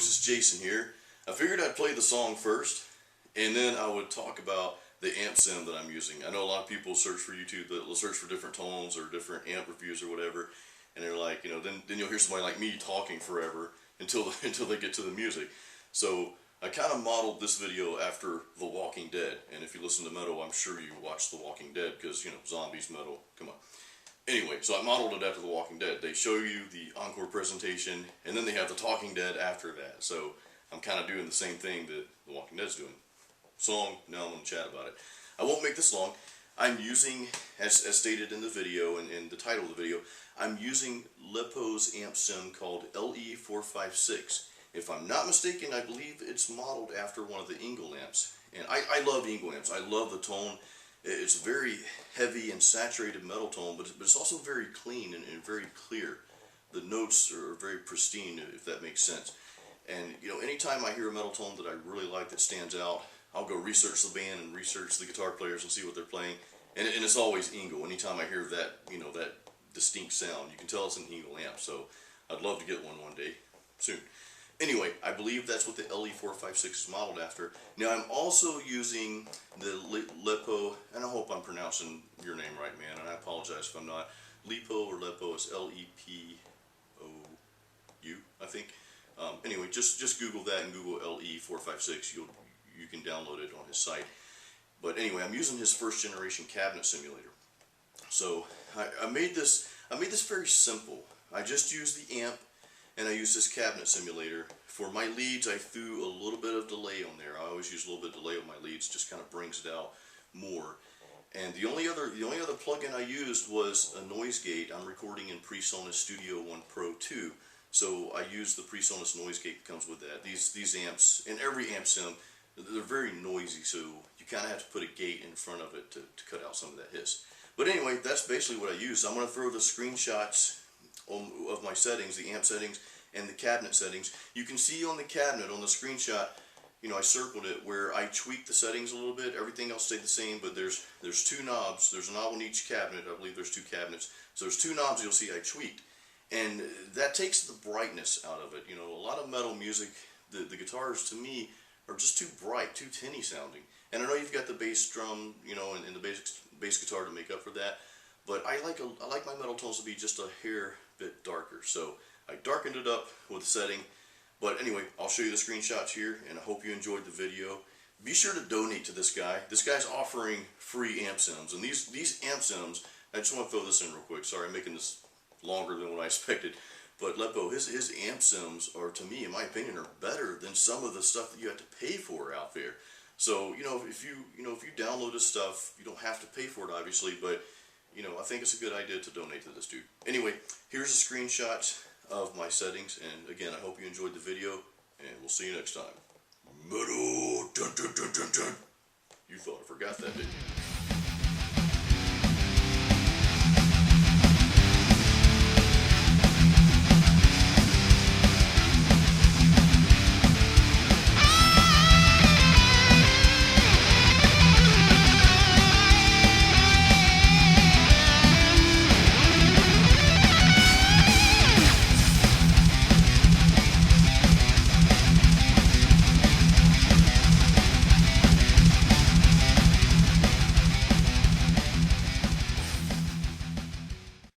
folks, it's Jason here. I figured I'd play the song first, and then I would talk about the amp sim that I'm using. I know a lot of people search for YouTube, they'll search for different tones or different amp reviews or whatever, and they're like, then you'll hear somebody like me talking forever until they get to the music. So I kind of modeled this video after The Walking Dead, and if you listen to metal, I'm sure you watch The Walking Dead, because, zombies, metal, come on. Anyway, so I modeled it after The Walking Dead. They show you the encore presentation, and then they have the Talking Dead after that. So I'm kind of doing the same thing that The Walking Dead's doing. Song, now I'm going to chat about it. I won't make this long. I'm using, as stated in the video, and in the title of the video, I'm using LePou's amp sim called LE456. If I'm not mistaken, I believe it's modeled after one of the ENGL amps. And I love ENGL amps. I love the tone. It's a very heavy and saturated metal tone, but it's also very clean and very clear. The notes are very pristine, if that makes sense. And anytime I hear a metal tone that I really like that stands out, I'll go research the band and research the guitar players and see what they're playing. And it's always ENGL. Anytime I hear that, that distinct sound, you can tell it's an ENGL amp. So I'd love to get one day soon. Anyway, I believe that's what the LE456 is modeled after. Now I'm also using the LePou, and I hope I'm pronouncing your name right, man, and I apologize if I'm not. LePou or LePou is L-E-P-O-U, I think. Anyway, just Google that and Google LE456. You can download it on his site. But anyway, I'm using his first generation cabinet simulator. So I made this very simple. I just used the amp, and I used this cabinet simulator. For my leads, I threw a little bit of delay on there. I always use a little bit of delay on my leads, just kind of brings it out more. And the only other plugin I used was a noise gate. I'm recording in PreSonus Studio One Pro 2, so I used the PreSonus noise gate that comes with that. These amps, and every amp sim, they're very noisy, so you kind of have to put a gate in front of it to cut out some of that hiss. But anyway, that's basically what I used. I'm going to throw the screenshots of my settings, the amp settings and the cabinet settings. You can see on the cabinet, on the screenshot, I circled it where I tweaked the settings a little bit. Everything else stayed the same, but there's two knobs. There's a knob on each cabinet. I believe there's two cabinets. So there's two knobs you'll see I tweaked. And that takes the brightness out of it. A lot of metal music, the guitars to me are just too bright, too tinny sounding. And I know you've got the bass drum, and the bass guitar to make up for that. But I like my metal tones to be just a hair bit darker. So I darkened it up with the setting. But anyway, I'll show you the screenshots here, and I hope you enjoyed the video. Be sure to donate to this guy. This guy's offering free amp sims. And these amp sims, I just want to throw this in real quick. Sorry, I'm making this longer than what I expected. But LePou, his amp sims are, to me, in my opinion, are better than some of the stuff that you have to pay for out there. So, if you download this stuff, you don't have to pay for it, obviously, but I think it's a good idea to donate to this dude. Anyway, here's a screenshot of my settings, and again, I hope you enjoyed the video, and we'll see you next time. Metal! Dun, dun, dun, dun, dun. You thought I forgot that, didn't you?